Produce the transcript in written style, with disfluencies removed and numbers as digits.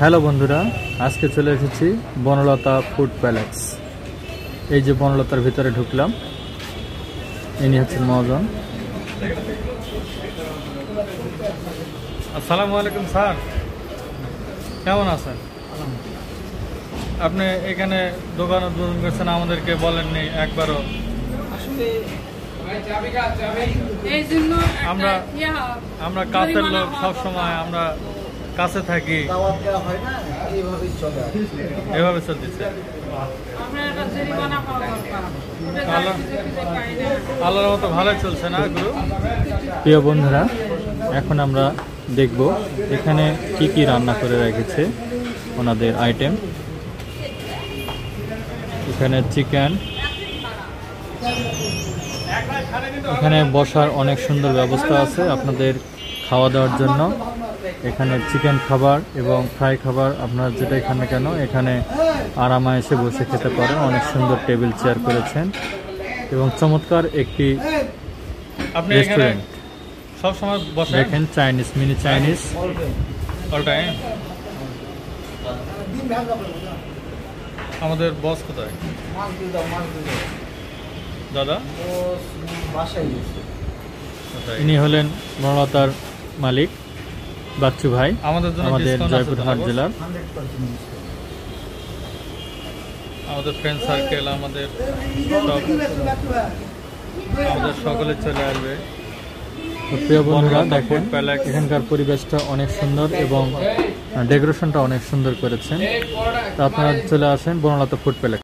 Hello বন্ধুরা, আজকে চলে এসেছি বনলতা ফুড প্যালেস। এই যে বনলতার ভিতরে ঢুকলাম, ইনি হচ্ছেন মহাজন। আসসালামু আলাইকুম স্যার, কেমন আছেন? আপনি এখানে দোকান উদ্বোধন করছেন, আমাদেরকে বলেননি একবারও। আমরা কাছের লোক, সবসময় আমরা কাছে থাকি, এভাবে চলতেছে। আল্লাহর মতো ভালোই চলছে না গুরু? প্রিয় বন্ধুরা, এখন আমরা দেখব এখানে কি কি রান্না করে রেখেছে ওনাদের আইটেম। এখানে চিকেন, এখানে বসার অনেক সুন্দর ব্যবস্থা আছে আপনাদের খাওয়া দাওয়ার জন্য। এখানে চিকেন খাবার এবং ফ্রাই খাবার আপনারা যেটা এখানে কেন এখানে আরামে এসে বসে খেতে পারেন। অনেক সুন্দর টেবিল চেয়ার করেছেন এবং চমৎকার একটি রেস্টুরেন্ট। সব সময় বসে দেখেন চাইনিজ, মিনি চাইনিজ অলটাই। আমাদের বস কোথায় দাদা? ইনি হলেন বনলতার মালিক বাচ্চু ভাই, আমাদের জয়পুরহাট জেলার। আমাদের ফ্রেন্ড সার্কেল, আমাদের সকলে চলে আসবে। প্রিয় বন্ধুরা দেখেন এখানকার পরিবেশটা অনেক সুন্দর এবং ডেকোরেশনটা অনেক সুন্দর করেছেন। তো আপনারা চলে আসেন বনলতা ফুড প্যালেস।